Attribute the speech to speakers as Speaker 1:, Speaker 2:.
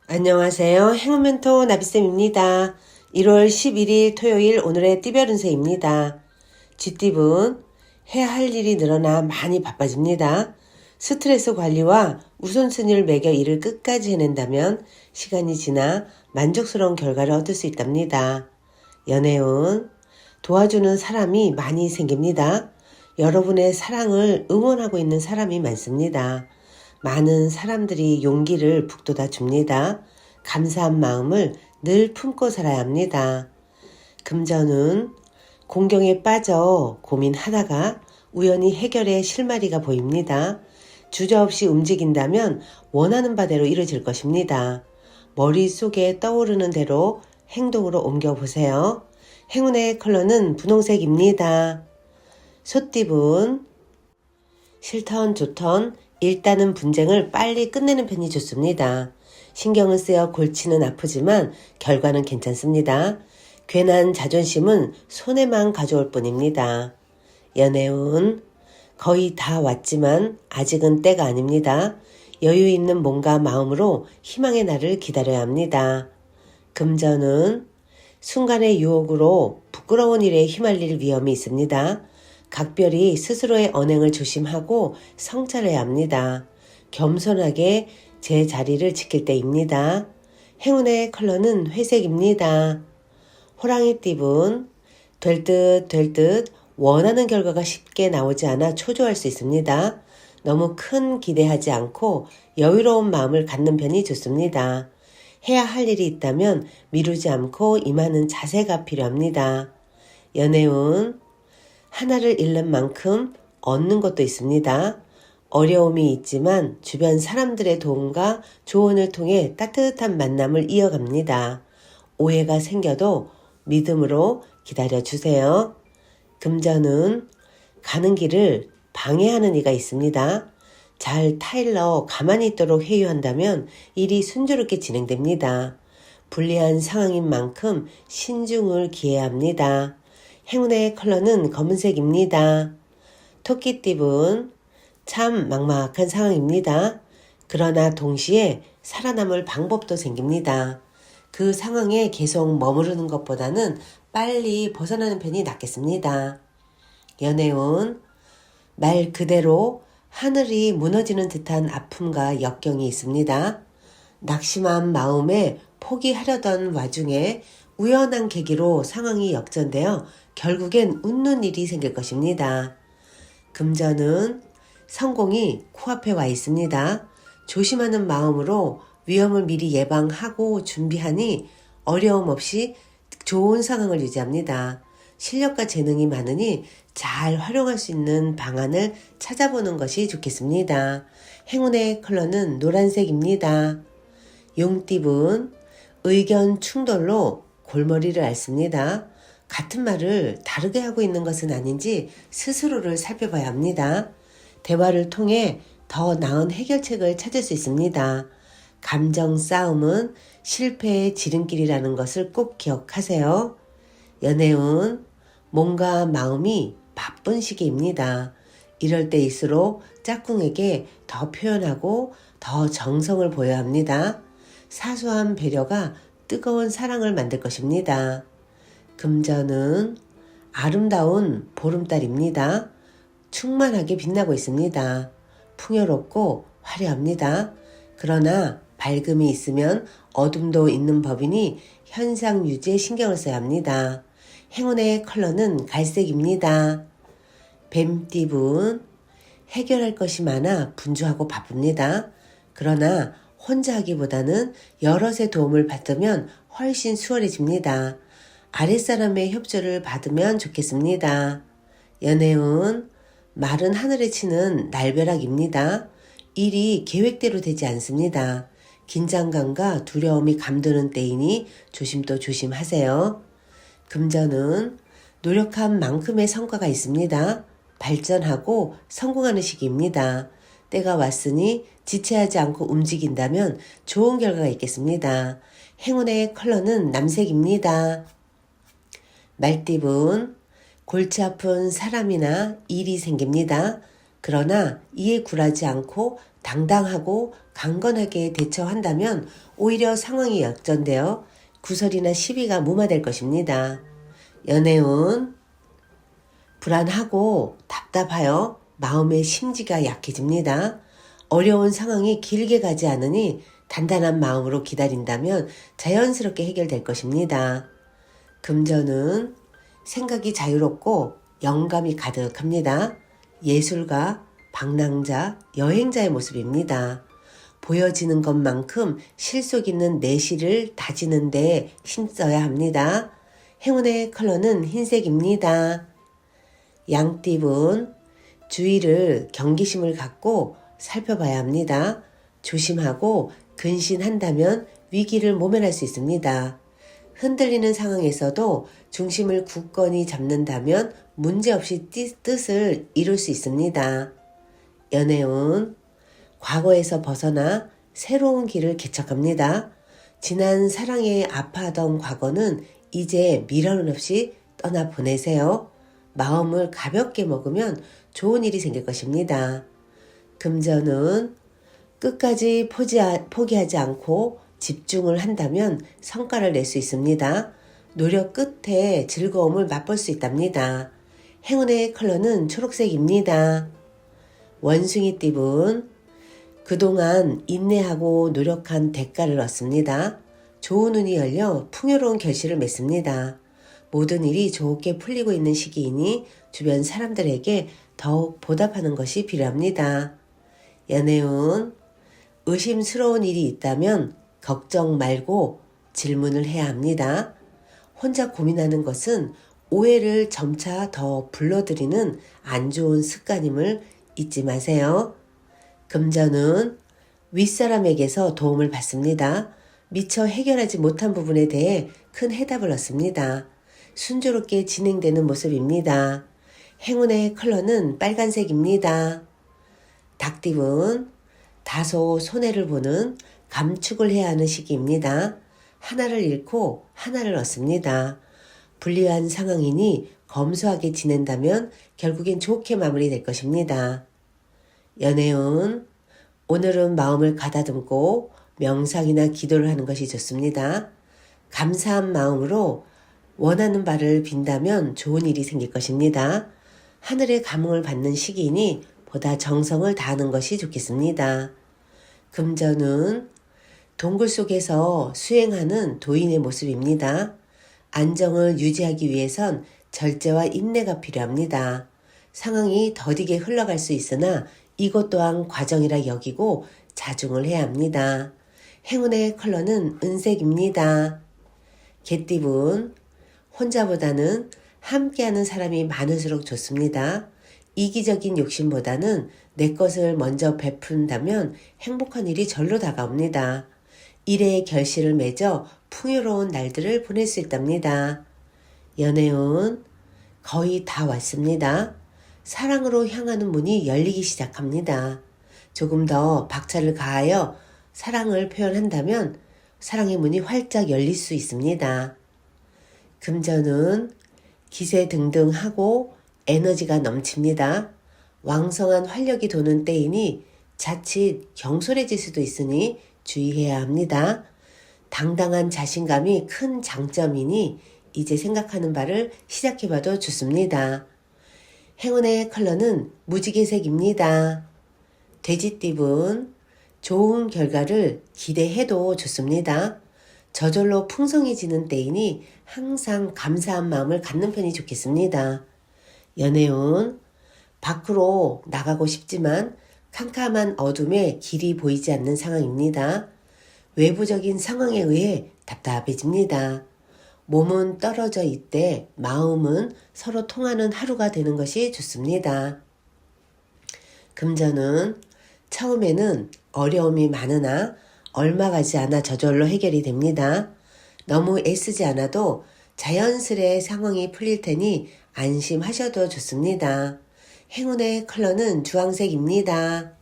Speaker 1: 안녕하세요. 행운멘토 나비쌤입니다. 1월 11일 토요일 오늘의 띠별 운세입니다. 쥐띠분 해야 할 일이 늘어나 많이 바빠집니다. 스트레스 관리와 우선순위를 매겨 일을 끝까지 해낸다면 시간이 지나 만족스러운 결과를 얻을 수 있답니다. 연애운 도와주는 사람이 많이 생깁니다. 여러분의 사랑을 응원하고 있는 사람이 많습니다. 많은 사람들이 용기를 북돋아 줍니다. 감사한 마음을 늘 품고 살아야 합니다. 금전은 공경에 빠져 고민하다가 우연히 해결의 실마리가 보입니다. 주저없이 움직인다면 원하는 바대로 이루어질 것입니다. 머릿속에 떠오르는 대로 행동으로 옮겨보세요. 행운의 컬러는 분홍색입니다. 소띠분 싫던 좋던 일단은 분쟁을 빨리 끝내는 편이 좋습니다. 신경을 쓰여 골치는 아프지만 결과는 괜찮습니다. 괜한 자존심은 손해만 가져올 뿐입니다. 연애운 거의 다 왔지만 아직은 때가 아닙니다. 여유 있는 몸과 마음으로 희망의 날을 기다려야 합니다. 금전은 순간의 유혹으로 부끄러운 일에 휘말릴 위험이 있습니다. 각별히 스스로의 언행을 조심하고 성찰해야 합니다. 겸손하게 제 자리를 지킬 때입니다. 행운의 컬러는 회색입니다. 호랑이띠분 될 듯 원하는 결과가 쉽게 나오지 않아 초조할 수 있습니다. 너무 큰 기대하지 않고 여유로운 마음을 갖는 편이 좋습니다. 해야 할 일이 있다면 미루지 않고 임하는 자세가 필요합니다. 연애운 하나를 잃는 만큼 얻는 것도 있습니다. 어려움이 있지만 주변 사람들의 도움과 조언을 통해 따뜻한 만남을 이어갑니다. 오해가 생겨도 믿음으로 기다려주세요. 금전은 가는 길을 방해하는 이가 있습니다. 잘 타일러 가만히 있도록 회유한다면 일이 순조롭게 진행됩니다. 불리한 상황인 만큼 신중을 기해야 합니다. 행운의 컬러는 검은색입니다. 토끼띠분 참 막막한 상황입니다. 그러나 동시에 살아남을 방법도 생깁니다. 그 상황에 계속 머무르는 것보다는 빨리 벗어나는 편이 낫겠습니다. 연애운 말 그대로 하늘이 무너지는 듯한 아픔과 역경이 있습니다. 낙심한 마음에 포기하려던 와중에 우연한 계기로 상황이 역전되어 결국엔 웃는 일이 생길 것입니다. 금전은 성공이 코앞에 와 있습니다. 조심하는 마음으로 위험을 미리 예방하고 준비하니 어려움 없이 좋은 상황을 유지합니다. 실력과 재능이 많으니 잘 활용할 수 있는 방안을 찾아보는 것이 좋겠습니다. 행운의 컬러는 노란색입니다. 용띠분 의견 충돌로 골머리를 앓습니다. 같은 말을 다르게 하고 있는 것은 아닌지 스스로를 살펴봐야 합니다. 대화를 통해 더 나은 해결책을 찾을 수 있습니다. 감정 싸움은 실패의 지름길이라는 것을 꼭 기억하세요. 연애운 몸과 마음이 바쁜 시기입니다. 이럴 때일수록 짝꿍에게 더 표현하고 더 정성을 보여야 합니다. 사소한 배려가 뜨거운 사랑을 만들 것입니다. 금전은 아름다운 보름달입니다. 충만하게 빛나고 있습니다. 풍요롭고 화려합니다. 그러나 밝음이 있으면 어둠도 있는 법이니 현상 유지에 신경을 써야 합니다. 행운의 컬러는 갈색입니다. 뱀띠분 해결할 것이 많아 분주하고 바쁩니다. 그러나 혼자 하기보다는 여럿의 도움을 받으면 훨씬 수월해집니다. 아랫사람의 협조를 받으면 좋겠습니다. 연애운 말은 하늘에 치는 날벼락입니다. 일이 계획대로 되지 않습니다. 긴장감과 두려움이 감도는 때이니 조심도 조심하세요. 금전은 노력한 만큼의 성과가 있습니다. 발전하고 성공하는 시기입니다. 때가 왔으니 지체하지 않고 움직인다면 좋은 결과가 있겠습니다. 행운의 컬러는 남색입니다. 말띠분 골치 아픈 사람이나 일이 생깁니다. 그러나 이에 굴하지 않고 당당하고 강건하게 대처한다면 오히려 상황이 역전되어 구설이나 시비가 무마될 것입니다. 연애운 불안하고 답답하여 마음의 심지가 약해집니다. 어려운 상황이 길게 가지 않으니 단단한 마음으로 기다린다면 자연스럽게 해결될 것입니다. 금전은 생각이 자유롭고 영감이 가득합니다. 예술가, 방랑자, 여행자의 모습입니다. 보여지는 것만큼 실속 있는 내실을 다지는 데 힘써야 합니다. 행운의 컬러는 흰색입니다. 양띠분, 주위를 경계심을 갖고 살펴봐야 합니다. 조심하고 근신한다면 위기를 모면할 수 있습니다. 흔들리는 상황에서도 중심을 굳건히 잡는다면 문제없이 뜻을 이룰 수 있습니다. 연애운, 과거에서 벗어나 새로운 길을 개척합니다. 지난 사랑에 아파하던 과거는 이제 미련 없이 떠나보내세요. 마음을 가볍게 먹으면 좋은 일이 생길 것입니다. 금전은 끝까지 포기하지 않고 집중을 한다면 성과를 낼 수 있습니다. 노력 끝에 즐거움을 맛볼 수 있답니다. 행운의 컬러는 초록색입니다. 원숭이 띠분, 그동안 인내하고 노력한 대가를 얻습니다. 좋은 운이 열려 풍요로운 결실을 맺습니다. 모든 일이 좋게 풀리고 있는 시기이니 주변 사람들에게 더욱 보답하는 것이 필요합니다. 연애운, 의심스러운 일이 있다면 걱정 말고 질문을 해야 합니다. 혼자 고민하는 것은 오해를 점차 더 불러들이는 안 좋은 습관임을 잊지 마세요. 금전은 윗사람에게서 도움을 받습니다. 미처 해결하지 못한 부분에 대해 큰 해답을 얻습니다. 순조롭게 진행되는 모습입니다. 행운의 컬러는 빨간색입니다. 닭띠분, 다소 손해를 보는 감축을 해야 하는 시기입니다. 하나를 잃고 하나를 얻습니다. 불리한 상황이니 검소하게 지낸다면 결국엔 좋게 마무리될 것입니다. 연애운, 오늘은 마음을 가다듬고 명상이나 기도를 하는 것이 좋습니다. 감사한 마음으로 원하는 바를 빈다면 좋은 일이 생길 것입니다. 하늘의 감흥을 받는 시기이니 보다 정성을 다하는 것이 좋겠습니다. 금전은 동굴 속에서 수행하는 도인의 모습입니다. 안정을 유지하기 위해선 절제와 인내가 필요합니다. 상황이 더디게 흘러갈 수 있으나 이것 또한 과정이라 여기고 자중을 해야 합니다. 행운의 컬러는 은색입니다. 개띠분, 혼자보다는 함께하는 사람이 많을수록 좋습니다. 이기적인 욕심보다는 내 것을 먼저 베푼다면 행복한 일이 절로 다가옵니다. 일의 결실을 맺어 풍요로운 날들을 보낼 수 있답니다. 연애운, 거의 다 왔습니다. 사랑으로 향하는 문이 열리기 시작합니다. 조금 더 박차를 가하여 사랑을 표현한다면 사랑의 문이 활짝 열릴 수 있습니다. 금전은 기세등등하고 에너지가 넘칩니다. 왕성한 활력이 도는 때이니 자칫 경솔해질 수도 있으니 주의해야 합니다. 당당한 자신감이 큰 장점이니 이제 생각하는 바를 시작해봐도 좋습니다. 행운의 컬러는 무지개색입니다. 돼지띠분, 좋은 결과를 기대해도 좋습니다. 저절로 풍성해지는 때이니 항상 감사한 마음을 갖는 편이 좋겠습니다. 연애운, 밖으로 나가고 싶지만 캄캄한 어둠에 길이 보이지 않는 상황입니다. 외부적인 상황에 의해 답답해집니다. 몸은 떨어져 있되 마음은 서로 통하는 하루가 되는 것이 좋습니다. 금전은 처음에는 어려움이 많으나 얼마 가지 않아 저절로 해결이 됩니다. 너무 애쓰지 않아도 자연스레 상황이 풀릴 테니 안심하셔도 좋습니다. 행운의 컬러는 주황색입니다.